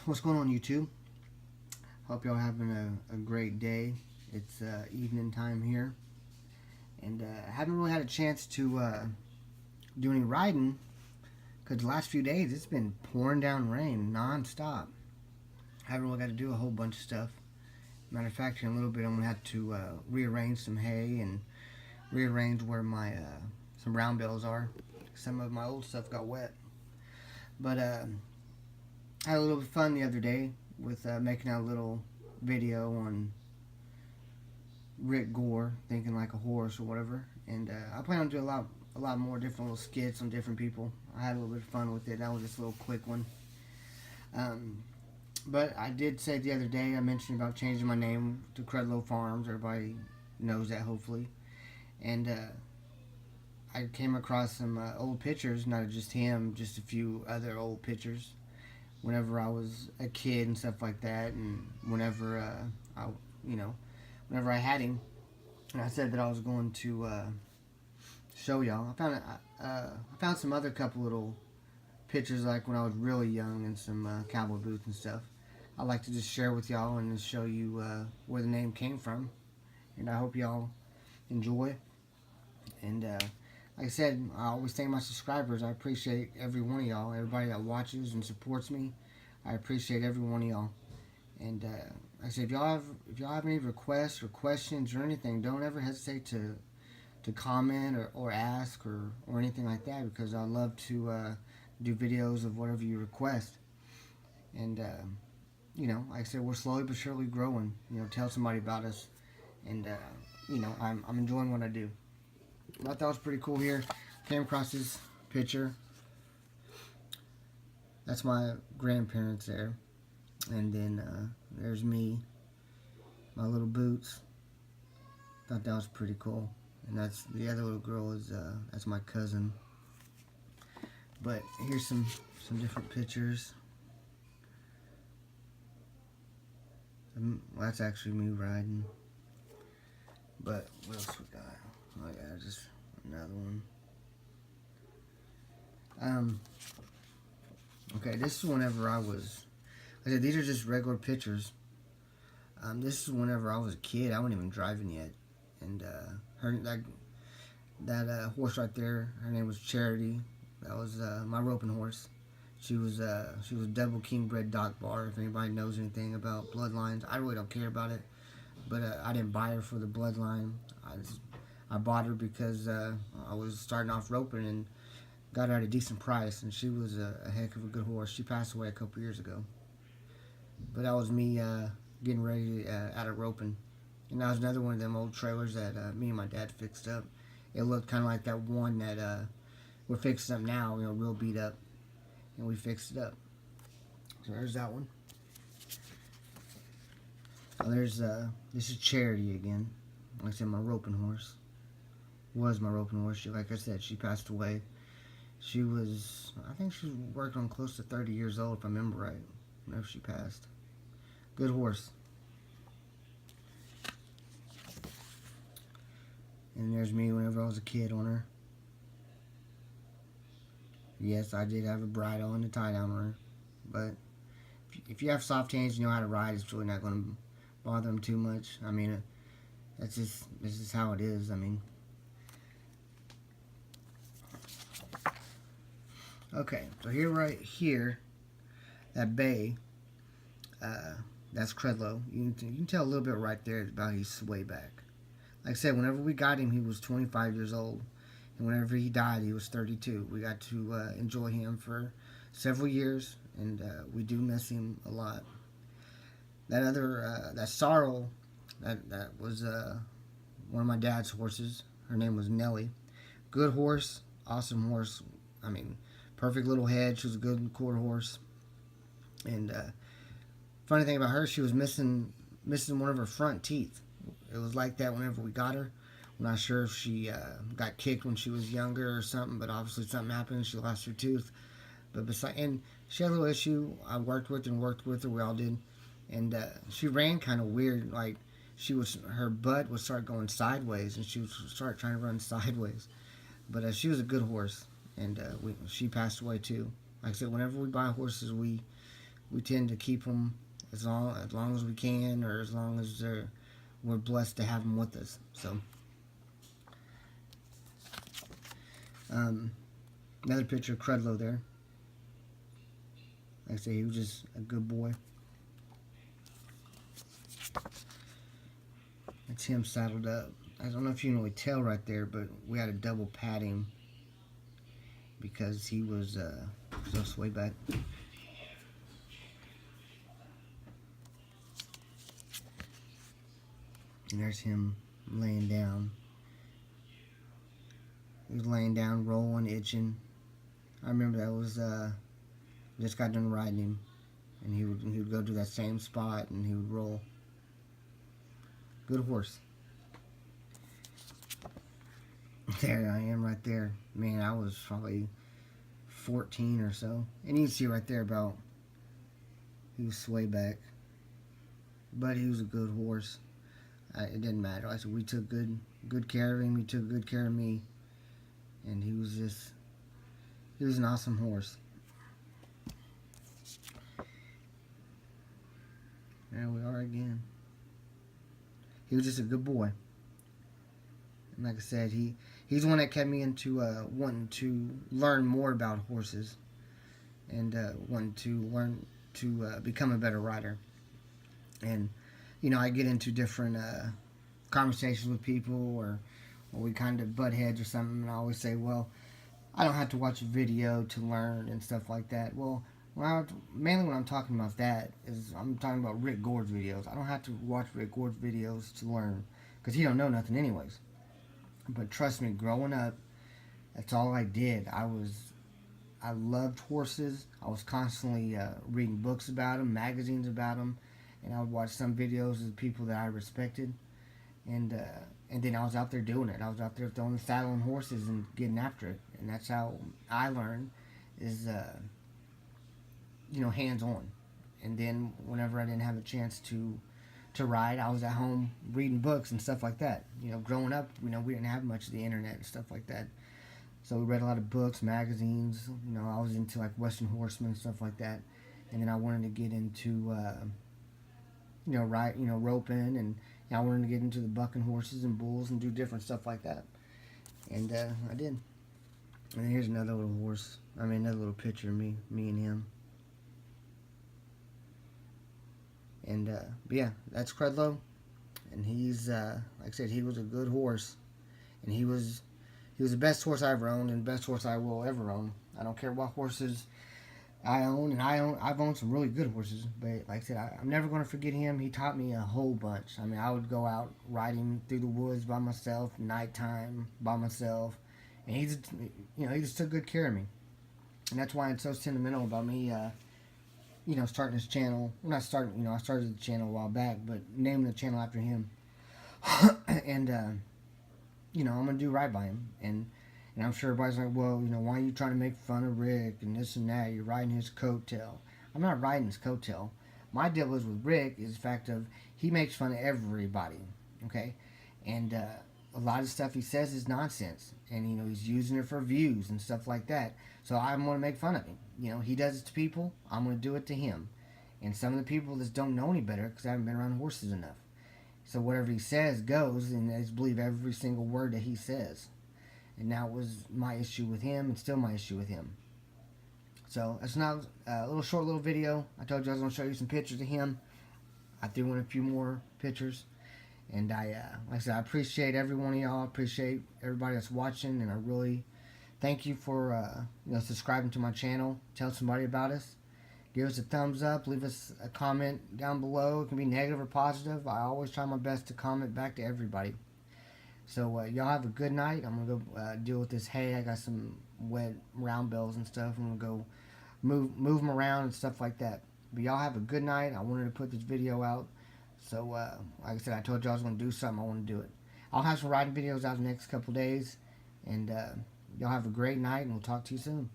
What's going on, YouTube? Hope y'all having a great day. It's evening time here, and I haven't really had a chance to do any riding because the last few days it's been pouring down rain non-stop. I haven't really got to do a whole bunch of stuff. Matter of fact, in a little bit I'm gonna have to rearrange some hay and rearrange where my some round bales are. Some of my old stuff got wet, but I had a little bit of fun the other day with making a little video on Rick Gore, thinking like a horse or whatever. And I plan on doing a lot more different little skits on different people. I had a little bit of fun with it. That was just a little quick one. But I did say the other day, I mentioned about changing my name to Crudlot Farms. Everybody knows that, hopefully. And I came across some old pictures, not just him, just a few other old pictures whenever I was a kid and stuff like that, and whenever whenever I had him, and I said that I was going to show y'all. I found some other couple little pictures like when I was really young and some cowboy boots and stuff. I'd like to just share with y'all and just show you where the name came from, and I hope y'all enjoy. And like I said, I always thank my subscribers. I appreciate every one of y'all, everybody that watches and supports me. I appreciate every one of y'all. And like I said, if y'all have any requests or questions or anything, don't ever hesitate to comment or ask or anything like that, because I love to do videos of whatever you request. And like I said, we're slowly but surely growing. Tell somebody about us, and I'm enjoying what I do. I thought it was pretty cool here. Came across this picture. That's my grandparents there. And then there's me, my little boots. Thought that was pretty cool. And that's the other little girl is that's my cousin. But here's some different pictures. Well, that's actually me riding. But what else we got? Oh yeah, just another one. Okay, this is whenever I was. I said these are just regular pictures. This is whenever I was a kid. I wasn't even driving yet, and that horse right there, her name was Charity. That was my roping horse. She was double king bred Doc Bar. If anybody knows anything about bloodlines, I really don't care about it. But I didn't buy her for the bloodline. I bought her because I was starting off roping and got her at a decent price, and she was a heck of a good horse. She passed away a couple years ago. But that was me getting ready out of roping. And that was another one of them old trailers that me and my dad fixed up. It looked kind of like that one that we're fixing up now, real beat up. And we fixed it up. So there's that one. Oh, this is Charity again. Like I said, my roping horse. Was my roping horse. Like I said, she passed away. She was, I think she worked on close to 30 years old, if I remember right, whenever she passed. Good horse. And there's me whenever I was a kid on her. Yes, I did have a bridle and a tie down on her. But if you have soft hands, you know how to ride, it's really not going to bother them too much. I mean, this is how it is. I mean, okay, so here, right here, that bay, that's Crudlot. You can tell a little bit right there about his way back. Like I said, whenever we got him, he was 25 years old. And whenever he died, he was 32. We got to enjoy him for several years, and we do miss him a lot. That other, that Sorrel, that was one of my dad's horses. Her name was Nellie. Good horse, awesome horse. I mean, perfect little head. She was a good quarter horse. And funny thing about her, she was missing one of her front teeth. It was like that whenever we got her. I'm not sure if she got kicked when she was younger or something, but obviously something happened. She lost her tooth. But and she had a little issue. I worked with her. We all did. And she ran kind of weird. Like her butt would start going sideways, and she would start trying to run sideways. But she was a good horse, and she passed away too. Like I said, whenever we buy horses, we we tend to keep them as long as we can, or as long as we're blessed to have them with us. So, another picture of Crudlot there. Like I say, he was just a good boy. That's him saddled up. I don't know if you can really tell right there, but we had to double pat him because he was so sway back. And there's him laying down. He was laying down, rolling, itching. I remember that was just got done riding him, and he would go to that same spot and he would roll. Good horse. There I am right there. Man, I was probably 14 or so. And you can see right there about he was sway back. But he was a good horse. It didn't matter. Like I said, we took good care of him. He took good care of me. And he was an awesome horse. There we are again. He was just a good boy. And like I said, he's the one that kept me into wanting to learn more about horses, and wanting to learn to become a better rider. And I get into different conversations with people, or we kind of butt heads or something, and I always say, well, I don't have to watch a video to learn and stuff like that. Well, mainly when I'm talking about that is I'm talking about Rick Gord's videos. I don't have to watch Rick Gord's videos to learn, because he don't know nothing anyways. But trust me, growing up, that's all I did. I loved horses. I was constantly reading books about them, magazines about them, and I would watch some videos of people that I respected, and then I was out there doing it. I was out there throwing the saddle on horses and getting after it, and that's how I learned, is hands-on. And then whenever I didn't have a chance to ride, I was at home reading books and stuff like that. Growing up, we didn't have much of the internet and stuff like that. So we read a lot of books, magazines. I was into like Western Horsemen and stuff like that. And then I wanted to get into, roping, and I wanted to get into the bucking horses and bulls and do different stuff like that. And I did. And here's another little horse. Another little picture of me and him. And but yeah, that's Crudlot, and he's like I said, he was a good horse, and he was the best horse I ever owned, and the best horse I will ever own. I don't care what horses I own, and I've owned some really good horses, but like I said, I'm never going to forget him. He taught me a whole bunch. I would go out riding through the woods by myself, nighttime by myself, and he just took good care of me, and that's why it's so sentimental about me. Starting this channel. Well, not starting, I started the channel a while back, but naming the channel after him. And, I'm going to do right by him. And I'm sure everybody's like, well, why are you trying to make fun of Rick and this and that? You're riding his coattail. I'm not riding his coattail. My deal is with Rick is the fact of he makes fun of everybody, okay? And a lot of stuff he says is nonsense. And, he's using it for views and stuff like that. So I'm going to make fun of him. He does it to people, I'm going to do it to him. And some of the people just don't know any better because I haven't been around horses enough. So whatever he says goes, and I just believe every single word that he says. And that was my issue with him, and still my issue with him. So that's not a short little video. I told you I was going to show you some pictures of him. I threw in a few more pictures. And like I said, I appreciate every one of y'all. I appreciate everybody that's watching, and I really thank you for subscribing to my channel. Tell somebody about us. Give us a thumbs up. Leave us a comment down below. It can be negative or positive. I always try my best to comment back to everybody. So y'all have a good night. I'm gonna go deal with this hay. I got some wet round bells and stuff. I'm gonna go move them around and stuff like that. But y'all have a good night. I wanted to put this video out. So like I said, I told you I was gonna do something. I want to do it. I'll have some riding videos out the next couple days. And y'all have a great night, and we'll talk to you soon.